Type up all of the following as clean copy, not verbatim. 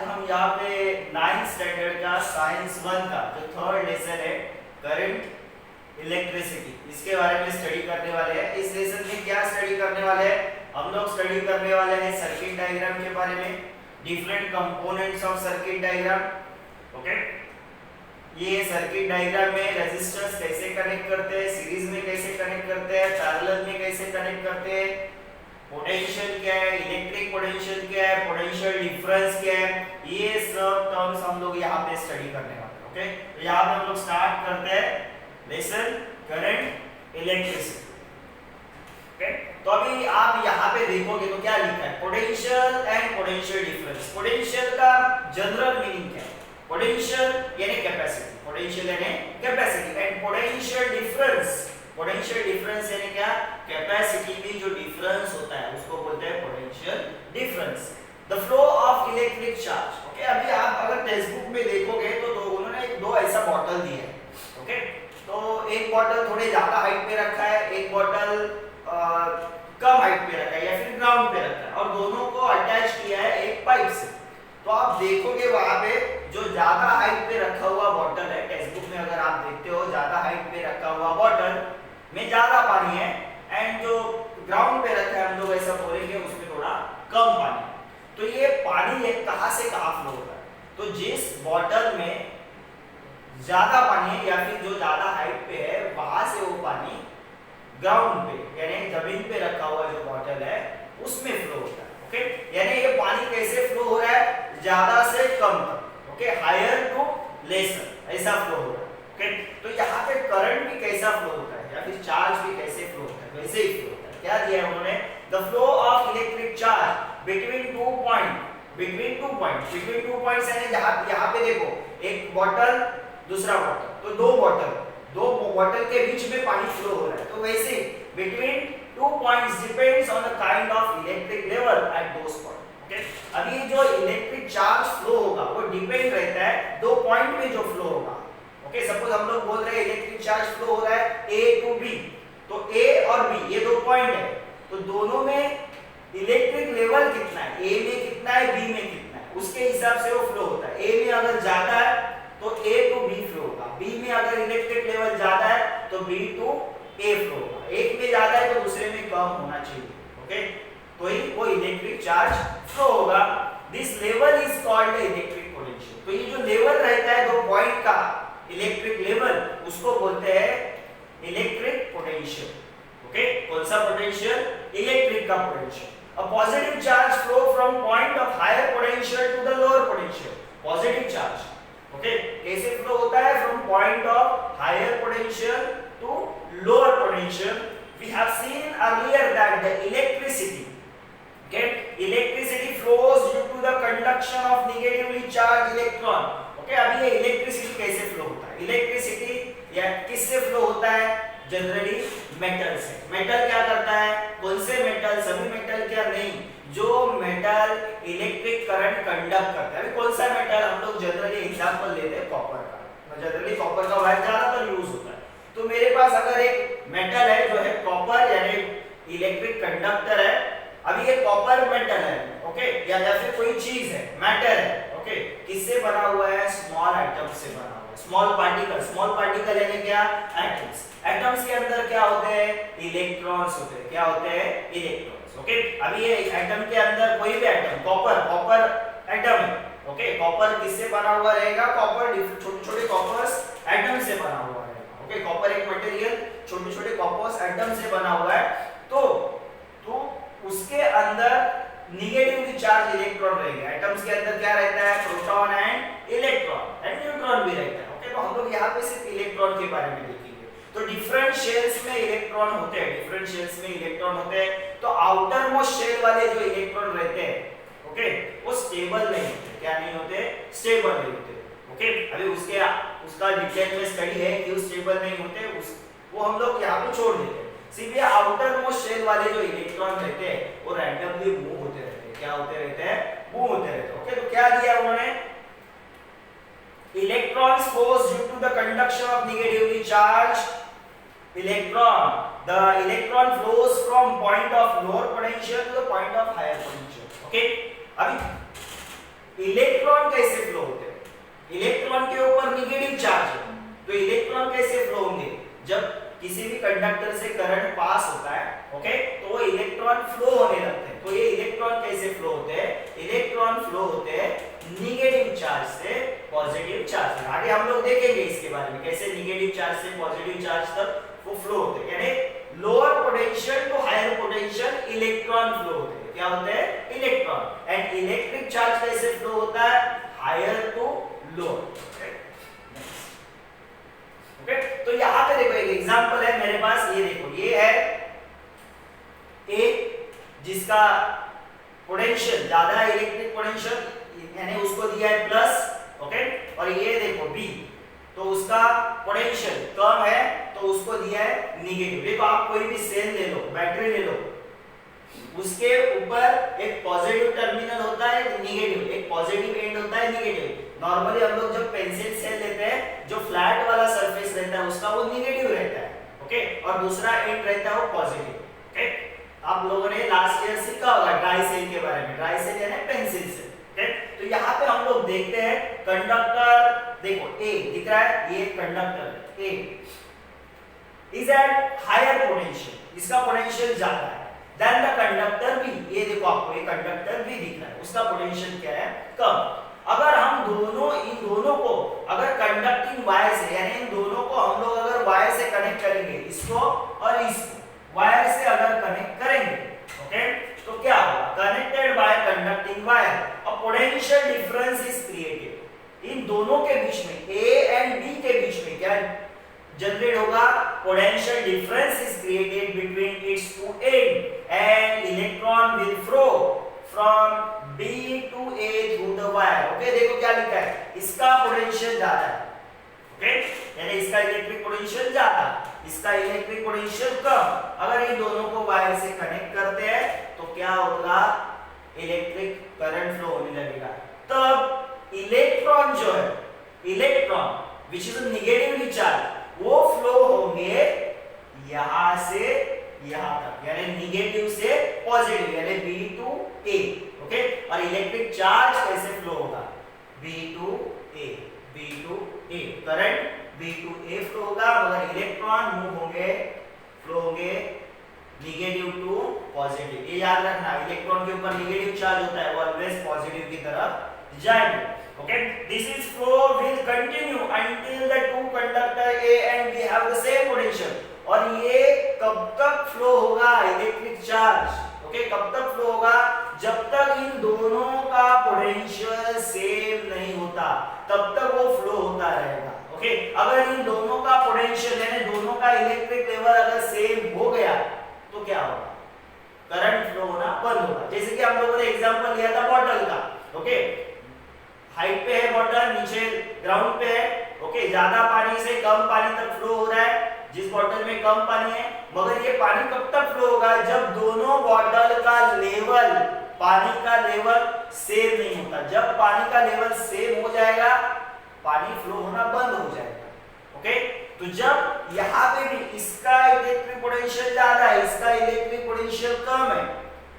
हम यहाँ पे 9th स्टैंडर्ड का साइंस 1 का जो थर्ड लेसन है करंट इलेक्ट्रिसिटी, इसके बारे में स्टडी करने वाले हैं। इस लेसन में क्या स्टडी करने वाले हैं? हम लोग स्टडी करने वाले हैं सर्किट डायग्राम के बारे में, different components of circuit diagram. Okay, ये सर्किट डायग्राम में रेजिस्टर्स कैसे कनेक्ट करते हैं, सीरीज में कैसे कनेक्ट करते हैं, पैरेलल में कैसे कनेक्ट करते हैं, पोटेंशियल क्या है, इलेक्ट्रिक पोटेंशियल क्या है, पोटेंशियल डिफरेंस क्या है, ये सब टर्म्स हम लोग यहाँ पे स्टडी करने वाले हैं। ओके, तो यहाँ पे हम लोग स्टार्ट करते हैं लेसन करंट इलेक्ट्रिसिटी। ओके, तो अभी आप यहाँ पे देखोगे तो क्या लिखा है, potential and potential difference. Potential का जनरल मीनिंग क्या है? पोटेंशियल यानी कैपेसिटी, पोटेंशियल यानी capacity, and potential difference, potential difference यानी क्या? कैपेसिटी में जो डिफरेंस होता है उसको बोलते हैं potential difference. The flow of electric charge. Okay, अभी आप अगर टेक्स्ट बुक में देखोगे तो उन्होंने दो ऐसा बॉटल दिए हैं। ओके, तो एक बॉटल थोड़े ज्यादा हाइट पे रखा है, एक बॉटल कम हाइट पे रखा है या फिर ग्राउंड पे रखा है, और दोनों को अटैच किया है एक पाइप से। तो आप देखोगे वहां पे जो ज्यादा हाइट पे रखा हुआ बॉटल है, टेक्स्ट बुक में अगर आप देखते हो ज्यादा हाइट पे रखा हुआ बॉटल में ज्यादा पानी है, एंड जो ग्राउंड पे रखा है हम लोग ऐसा बोलेंगे उसमें थोड़ा कम पानी। तो ये पानी है कहां से कहां फ्लो होता है? तो जिस बॉटल में ज्यादा पानी है या फिर जो ज्यादा हाइट पे है वहां से वो पानी ग्राउंड पे यानी जमीन पे रखा हुआ जो बॉटल है उसमें फ्लो होता है। ओके, यानी ये पानी कैसे फ्लो हो रहा है? ज्यादा से कम तक। ओके, हायर टू लेसर, ऐसा फ्लो हो रहा है। ओके, तो यहाँ पे करंट भी कैसा फ्लो होता है या फिर चार्ज भी कैसे फ्लो होता है? वैसे ही फ्लो होता है। क्या दिया है उन्होंने? The flow of electric charge between two point, between two points यानी यहाँ पे देखो एक बॉटल दूसरा बॉटल, तो दो बॉटल के बीच में पानी फ्लो हो रहा है। तो वैसे between two points depends on the kind of electric level at those point. Okay, अभी जो इलेक्ट्रिक चार्ज फ्लो होगा वो डिपेंड रहता है दो पॉइंट में जो फ्लो होगा। ओके, सपोज हम लोग बोल रहे हैं इलेक्ट्रिक चार्ज फ्लो हो रहा है ए टू बी, तो ए और बी ये दो पॉइंट है, तो दोनों में इलेक्ट्रिक लेवल कितना है, ए में कितना है, बी में कितना है, उसके हिसाब से वो फ्लो होता है। ए में अगर ज्यादा है तो ए टू बी फ्लो होगा, बी में अगर इलेक्ट्रिक लेवल ज्यादा है तो बी टू ए फ्लो होगा, एक में ज्यादा है तो दूसरे में कम होना चाहिए। ओके, तो ही वो इलेक्ट्रिक चार्ज फ्लो होगा। This level is called electric potential. तो ये जो लेवल रहता है दो पॉइंट का इलेक्ट्रिक लेवल, उसको बोलते हैं इलेक्ट्रिक पोटेंशियल। ओके, कौन सा पोटेंशियल? इलेक्ट्रिक का potential. A positive charge flow from point of higher potential to the lower potential. Positive charge. Okay, कैसे फ्लो होता है? From point of higher potential to lower potential. We have seen earlier that the electricity, okay, electricity flows due to the conduction of negatively charged electron. Okay, अभी ये electricity कैसे flow होता है? Electricity या किससे flow होता है? Generally metal से। मेटल क्या करता है? कौन से मेटल? सभी मेटल क्या नहीं, जो मेटल इलेक्ट्रिक करंट कंडक्ट करता है। कौन सा मेटल? हम लोग जनरली एग्जांपल लेते हैं कॉपर का, जनरली कॉपर का वायर ज्यादातर यूज होता है। तो मेरे पास अगर एक मेटल है जो है कॉपर यानी इलेक्ट्रिक कंडक्टर है, अभी ये कॉपर मेटल है, ओके, या फिर कोई चीज है, मैटर है, ओके, किससे बना हुआ है? स्मॉल एटम से बना हुआ है, स्मॉल पार्टिकल यानी क्या? एटम्स। एटम्स के अंदर क्या होते हैं? इलेक्ट्रॉन्स होते हैं। क्या होते हैं? इलेक्ट्रॉन्स। ओके, अभी ये एटम के अंदर कोई भी एटम, कॉपर एटम है, ओके, कॉपर किससे बना हुआ रहेगा? कॉपर छोटे कॉपर्स एटम से बना हुआ रहेगा। ओके, कॉपर एक मटेरियल छोटे कॉपर्स एटम से बना हुआ है, तो उसके अंदर नेगेटिवली चार्ज इलेक्ट्रॉन रहेगा। एटम्स के अंदर क्या रहता है? Proton and electron and neutron भी रहता है। ओके, तो हम लोग यहाँ पे सिर्फ इलेक्ट्रॉन के बारे में देखेंगे। तो डिफरेंट शेल्स में इलेक्ट्रॉन होते हैं, तो आउटर मोस्ट शेल वाले जो इलेक्ट्रॉन रहते हैं, ओके, वो स्टेबल नहीं होते। क्या नहीं होते? स्टेबल नहीं होते। ओके, अभी उसका डिटेल में स्टडी है कि वो स्टेबल नहीं होते, वो हम लोग यहाँ पे छोड़ देते हैं। सीधे आउटर मोस्ट शेल वाले जो इलेक्ट्रॉन रहते हैं वो रैंडमली मूव होते रहते हैं। क्या होते रहते हैं? मूव होते रहते हैं। ओके, तो क्या दिया उन्होंने? Electrons flows due to the conduction of negatively charged electron. The electron flows from point of lower potential to the point of higher potential. Okay, अभी इलेक्ट्रॉन कैसे फ्लो होते हैं? इलेक्ट्रॉन के ऊपर नेगेटिव चार्ज है, तो इलेक्ट्रॉन कैसे flow होंगे? जब किसी भी कंडक्टर से करंट पास होता है, ओके, तो इलेक्ट्रॉन फ्लो होने लगते हैं। तो ये इलेक्ट्रॉन कैसे फ्लो होते हैं? इलेक्ट्रॉन फ्लो होते हैं नेगेटिव चार्ज से पॉजिटिव चार्ज में। आगे हम लोग देखेंगे इसके बारे में कैसे नेगेटिव चार्ज से पॉजिटिव चार्ज तक वो फ्लो होते हैं। यानी lower potential to higher potential electron flow होते हैं। क्या होते हैं? इलेक्ट्रॉन। एंड इलेक्ट्रिक चार्ज कैसे फ्लो होता है? Higher to lower. ओके, तो यहां पे देखो एक एग्जांपल है मेरे पास, ये देखो, ये है ए जिसका पोटेंशियल ज्यादा है, इलेक्ट्रिक पोटेंशियल, यानी उसको दिया है प्लस, ओके, और ये देखो बी, तो उसका पोटेंशियल कम है तो उसको दिया है नेगेटिव। देखो आप कोई भी सेल ले लो, बैटरी ले लो, उसके ऊपर एक पॉजिटिव टर्मिनल होता है, एक नेगेटिव, एक पॉजिटिव एंड होता है, नेगेटिव। नॉर्मली हम लोग जब पेंसिल सेल लेते हैं, जो फ्लैट वाला सरफेस रहता है उसका वो नेगेटिव रहता है, ओके, और दूसरा एंड रहता है वो पॉजिटिव, ओके। आप लोगों ने लास्ट ईयर सीखा होगा ड्राई सेल के बारे में, ड्राई सेल यानी पेंसिल सेल, ओके। तो यहाँ पे हम लोग देखते हैं कंडक्टर, देखो ए दिख रहा है, ये conductor A is at higher potential, इसका पोटेंशियल ज्यादा है देन द कंडक्टर बी। ये देखो आपको ये कंडक्टर बी दिख रहा है, उसका पोटेंशियल क्या है? कम। अगर हम इन दोनों को अगर कंडक्टिंग वायर से, यानी इन दोनों को हम लोग अगर वायर से कनेक्ट करेंगे, इसको और इसको वायर से अगर कनेक्ट करेंगे, ओके, तो क्या होगा? Connected by conducting wire, a potential difference is created. इन दोनों के बीच में, ए एंड बी के बीच में क्या जनरेट होगा? Potential difference is created between its two end and electron will flow from B to A through the wire, okay. देखो क्या लिखा है, इसका पोटेंशियल ज्यादा है, ओके, यानी इसका इलेक्ट्रिक पोटेंशियल ज्यादा, इसका इलेक्ट्रिक पोटेंशियल कम। अगर इन दोनों को वायर से कनेक्ट करते हैं तो क्या होगा? इलेक्ट्रिक करंट फ्लो होने लगेगा। तब इलेक्ट्रॉन जो है, electron which is negatively charge, वो फ्लो होंगे यहां से यहां तक, यानी नेगेटिव से पॉजिटिव, यानी B to A, ओके। और इलेक्ट्रिक चार्ज कैसे फ्लो होगा? B to A, B to A, current B to A flow होगा, मगर इलेक्ट्रॉन मूव होंगे, फ्लो होंगे नेगेटिव टू पॉजिटिव। ये याद रखना, इलेक्ट्रॉन के ऊपर नेगेटिव चार्ज होता है, वो ऑलवेज पॉजिटिव की तरफ जाएंगे, okay. This is flow will continue until the two conductor A and B have the same potential। और ये कब तक फ्लो होगा? इलेक्ट्रिक चार्ज, ओके, कब तक फ्लो होगा? जब तक इन दोनों का पोटेंशियल सेम नहीं होता, तब तक वो फ्लो होता रहेगा, ओके। अगर इन दोनों का पोटेंशियल यानी दोनों का इलेक्ट्रिक लेवल अगर सेम हो गया तो क्या होगा? करंट फ्लो होना बंद होगा। जैसे कि हम लोगों ने एग्जांपल लिया था बॉटल का, ओके, हाइट पे है बॉटल, नीचे ग्राउंड पे है, ओके, ज्यादा पानी से कम पानी तक फ्लो हो रहा है, जिस बॉटल में कम पानी है, मगर ये पानी कब तक फ्लो होगा? जब दोनों बॉटल का लेवल, पानी का लेवल सेम नहीं होता। जब पानी का लेवल सेम हो जाएगा, पानी फ्लो होना बंद हो जाएगा, ओके। तो जब यहाँ पे भी इसका इलेक्ट्रिक पोटेंशियल ज्यादा है, इसका इलेक्ट्रिक पोटेंशियल कम है,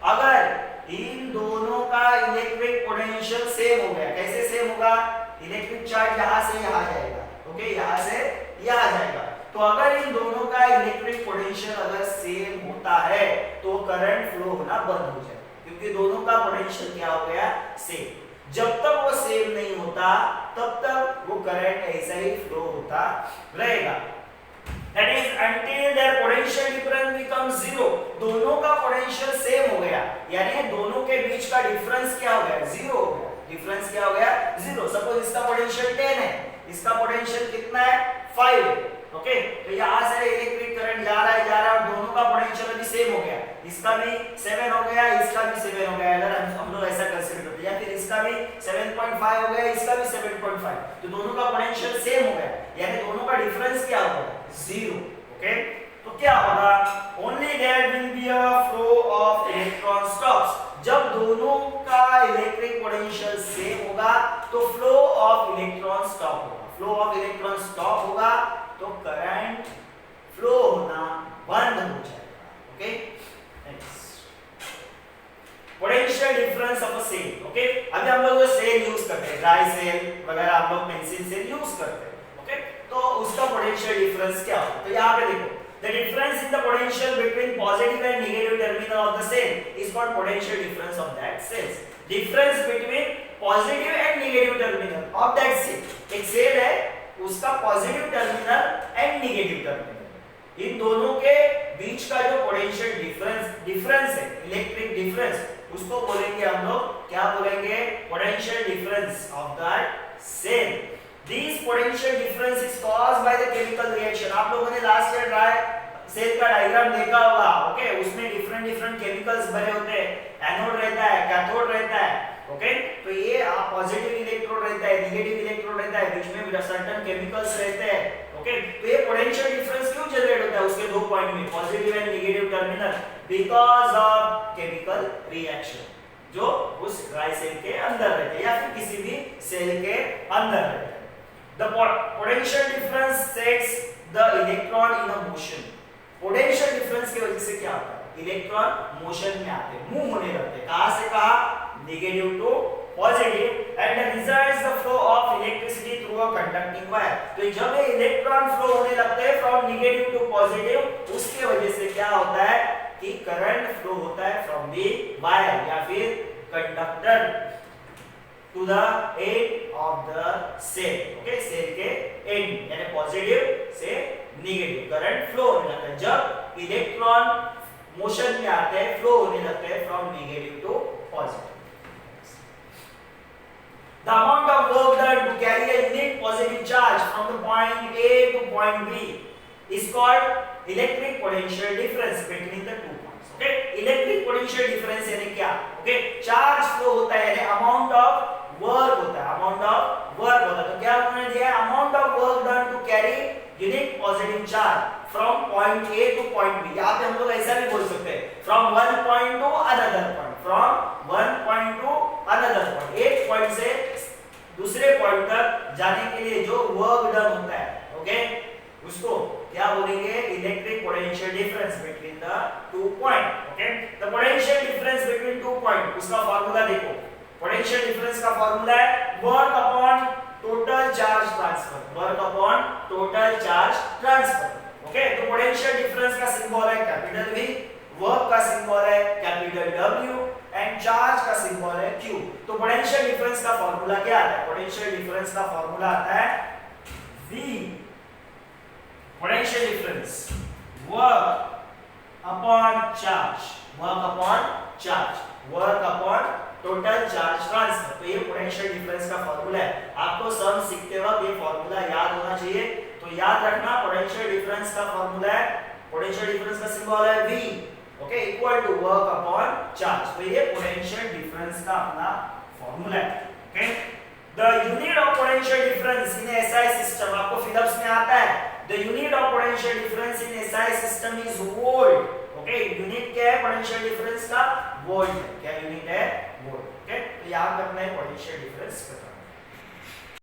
अगर इन दोनों का इलेक्ट्रिक पोटेंशियल सेम हो गया, कैसे सेम होगा? इलेक्ट्रिक चार्ज यहाँ से यहाँ जाएगा, ओके, यहाँ से यहाँ जाएगा। तो अगर इन दोनों का इलेक्ट्रिक पोटेंशियल अगर सेम होता है तो करंट फ्लो होना बंद हो जाएगा, क्योंकि दोनों का पोटेंशियल क्या हो गया? सेम। जब तक वो सेम नहीं होता तब तक वो करंट ऐसा ही फ्लो होता रहेगा। That is until their potential difference becomes zero। दोनों का पोटेंशियल सेम हो गया, यानी दोनों के बीच का डिफरेंस क्या हो गया? जीरो हो गया। डिफरेंस क्या हो गया? जीरो। सपोज इसका पोटेंशियल 10 है, इसका पोटेंशियल कितना है? 5, ओके। तो यहाँ से इलेक्ट्रिक करंट जा रहा है और दोनों का पोटेंशियल अभी सेम हो गया, इसका भी 7 हो गया, इसका भी 7 हो गया, अगर हम लोग ऐसा कंसीडर करते हैं, या फिर इसका भी 7.5 हो गया, इसका भी 7.5, तो दोनों का पोटेंशियल सेम हो गया, यानी दोनों का डिफरेंस क्या हो गया? Zero, okay. तो क्या होगा? Only there will be a flow of electron stops. जब दोनों का इलेक्ट्रिक पोटेंशियल सेम होगा तो फ्लो ऑफ इलेक्ट्रॉन स्टॉप होगा। फ्लो ऑफ इलेक्ट्रॉन स्टॉप होगा तो करंट फ्लो होना बंद हो जाएगा, okay. Next, potential difference of a cell, okay. अभी हम लोग जो सेल करते हैं, ड्राई सेल वगैरह हम लोग पेंसिल सेल यूज करते हैं। ओके, तो उसका पोटेंशियल डिफरेंस क्या होगा? तो यहाँ पे देखो, the difference in the potential between positive and negative terminal of the cell is called potential difference of that cells. Difference between positive and negative terminal of that cell, एक cell है उसका positive terminal and negative terminal, इन दोनों के बीच का जो potential difference है, इलेक्ट्रिक डिफरेंस, उसको बोलेंगे हम लोग, क्या बोलेंगे? Potential difference of that cell. This potential difference is caused by the chemical reaction. आप लोगों ने लास्ट ईयर ड्राई सेल का डायग्राम देखा होगा। ओके, उसमें डिफरेंट केमिकल्स भरे होते हैं, एनोड रहता है, कैथोड रहता है। ओके, तो ये पॉजिटिव इलेक्ट्रोड रहता है, नेगेटिव इलेक्ट्रोड रहता है, बीच में सर्टेन केमिकल्स रहते हैं। ओके, तो ये पोटेंशियल डिफरेंस क्यों जनरेट होता है उसके दो पॉइंट में, positive and negative terminal? Because of chemical reaction जो उस ड्राई सेल के अंदर रहते हैं या फिर किसी भी सेल के अंदर रहते हैं। The potential difference sets the electron in a motion. Potential difference की वजह से क्या होता है? इलेक्ट्रॉन मोशन में आते हैं, मूव होने लगते हैं। कहां से कहां? Negative to positive, and the result is the flow of electricity through a conducting wire. तो जब ये इलेक्ट्रॉन फ्लो होने लगते हैं फ्रॉम नेगेटिव टू पॉजिटिव, उसके वजह से क्या होता है कि करंट फ्लो होता है फ्रॉम द वायर या फिर conductor to the end of the cell. Okay, cell के एंड यानी पॉजिटिव से नेगेटिव करंट फ्लो होने लगता है जब इलेक्ट्रॉन मोशन में आते हैं, फ्लो होने लगते हैं from negative to positive. The amount of work done to carry a unit positive charge from the point A to point B is called electric potential difference between the two points. Okay, electric potential difference यानी क्या? Okay, charge flow होता है यानी amount of work होता है, amount of work होता है। तो क्या उन्होंने दिया है? Amount of work done to carry unit positive charge from point A to point B. यहाँ पे हम लोग ऐसा भी बोल सकते हैं, from one point to another point, from one point to another point, एक पॉइंट से दूसरे पॉइंट तक जाने के लिए जो वर्क डन होता है, ओके, उसको क्या बोलेंगे? Electric potential difference between the two point. Okay, the potential difference between two point, उसका फार्मूला देखो। पोटेंशियल डिफरेंस का फार्मूला है work upon total charge transfer, work upon total charge transfer. Okay, तो पोटेंशियल डिफरेंस का symbol है capital V, work का symbol है capital W and charge का सिंबल है Q। तो पोटेंशियल डिफरेंस का फार्मूला क्या आता है? पोटेंशियल डिफरेंस का फार्मूला आता है V, potential difference work upon charge, work upon charge, work upon total charge transfer. तो ये पोटेंशियल डिफरेंस का फार्मूला है। आपको सम सीखते वक्त ये फार्मूला याद होना चाहिए। तो याद रखना, पोटेंशियल डिफरेंस का फार्मूला है, पोटेंशियल डिफरेंस का सिंबल है V, okay, equal to work upon charge. तो ये पोटेंशियल डिफरेंस का अपना फार्मूला है। Okay, the unit of potential difference in SI system, आपको फिलिप्स में आता है, the unit of potential difference in SI system is volt. Okay, unit क्या है पोटेंशियल डिफरेंस का? वोल्ट है। क्या यूनिट है? वोल्ट। ओके, तो याद रखना है पोटेंशियल डिफरेंस का।